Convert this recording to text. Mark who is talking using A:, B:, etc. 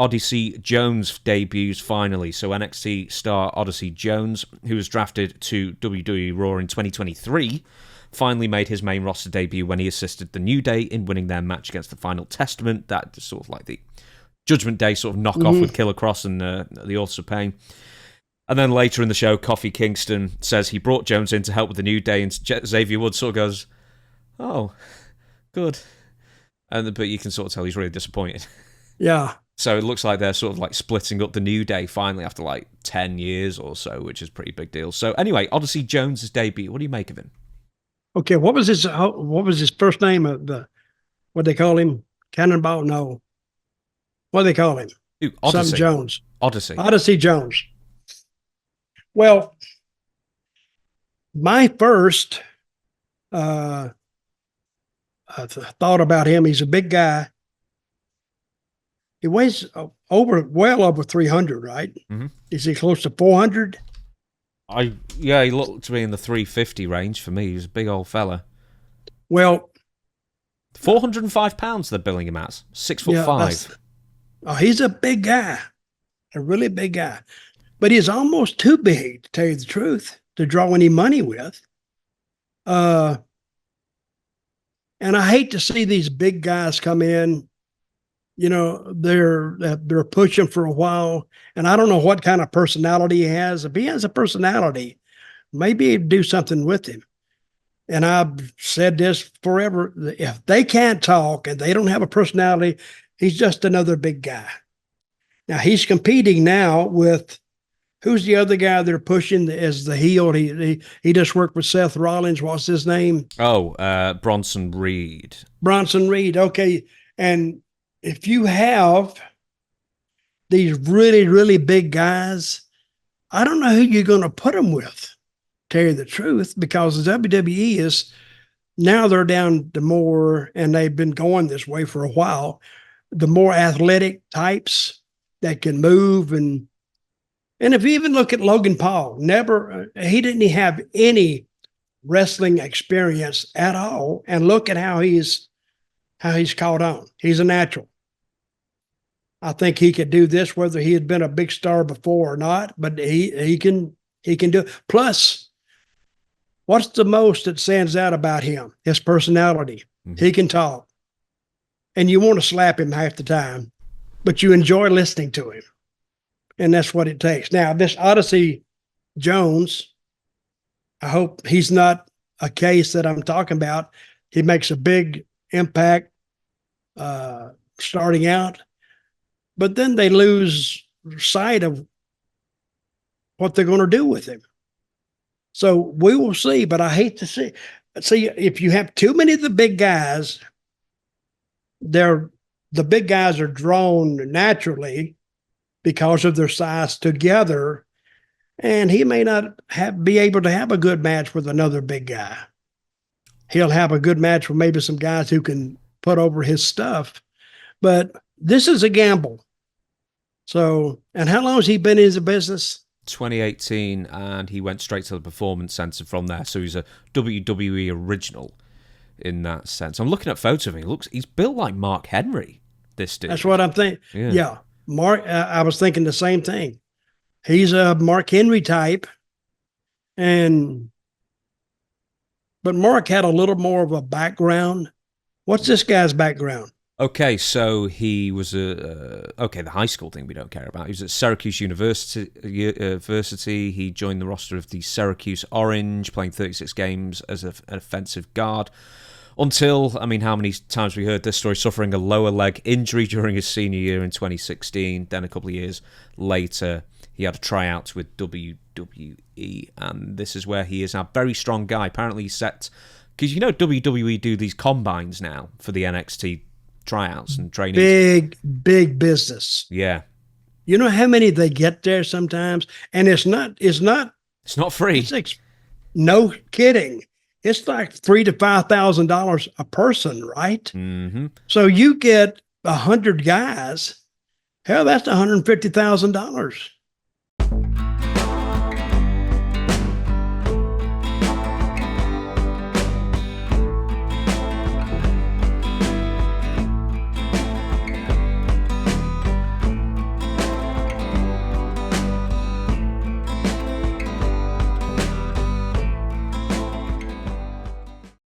A: Odyssey Jones debuts finally. So NXT star Odyssey Jones, who was drafted to WWE Raw in 2023, finally made his main roster debut when he assisted the New Day in winning their match against the Final Testament. That is sort of like the Judgment Day sort of knockoff with Killer Cross and the Authors of Pain. And then later in the show, Kofi Kingston says he brought Jones in to help with the New Day, and Xavier Woods sort of goes, "Oh, good." But you can sort of tell he's really disappointed.
B: Yeah.
A: So it looks like they're sort of like splitting up the New Day finally after like 10 years or so, which is a pretty big deal. So anyway, Odyssey Jones' debut. What do you make of him?
B: Okay, what was his first name? What they call him? Cannonball? No. What do they call him?
A: Ooh, Odyssey.
B: Something Jones.
A: Odyssey
B: Jones. Well, my first thought about him, he's a big guy. He weighs well over 300, right? Mm-hmm. Is he close to 400?
A: He looked to be in the 350 range for me. He was a big old fella.
B: Well,
A: 405 pounds they're billing him at. 6'5".
B: He's a big guy, a really big guy. But he's almost too big, to tell you the truth, to draw any money with. And I hate to see these big guys come in. You know, they're pushing for a while, and I don't know what kind of personality he has. If he has a personality, maybe he'd do something with him. And I've said this forever: if they can't talk and they don't have a personality, he's just another big guy. Now he's competing now with who's the other guy they're pushing as the heel? He just worked with Seth Rollins. What's his name?
A: Bronson Reed.
B: Bronson Reed. Okay, and if you have these really, really big guys, I don't know who you're going to put them with, to tell you the truth, because the WWE is, now they're down to more, and they've been going this way for a while, the more athletic types that can move. And if you even look at Logan Paul, he didn't have any wrestling experience at all. And look at how he's caught on. He's a natural. I think he could do this, whether he had been a big star before or not, but he can do it. Plus, what's the most that stands out about him? His personality. Mm-hmm. He can talk. And you want to slap him half the time, but you enjoy listening to him. And that's what it takes. Now, this Odyssey Jones, I hope he's not a case that I'm talking about. He makes a big impact starting out, but then they lose sight of what they're going to do with him. So we will see, but I hate to see if you have too many of the big guys, the big guys are drawn naturally because of their size together, and he may not be able to have a good match with another big guy. He'll have a good match with maybe some guys who can put over his stuff, but this is a gamble. So, and how long has he been in the business?
A: 2018, and he went straight to the Performance Center from there. So he's a WWE original in that sense. I'm looking at photos of him. He's built like Mark Henry, this dude.
B: That's what I'm thinking. Yeah. Mark, I was thinking the same thing. He's a Mark Henry type, but Mark had a little more of a background. What's this guy's background?
A: Okay, so he was the high school thing we don't care about. He was at Syracuse University. He joined the roster of the Syracuse Orange, playing 36 games as an offensive guard. Until, how many times we heard this story, suffering a lower leg injury during his senior year in 2016. Then a couple of years later, he had a tryout with WWE, and this is where he is now. Very strong guy. Apparently he's set, because WWE do these combines now for the NXT tryouts and training. Big business. Yeah.
B: You know how many they get there sometimes? And it's not
A: free.
B: No kidding. It's like $3,000 to $5,000 a person, right?
A: Mm-hmm.
B: So you get 100 guys. Hell, that's $150,000.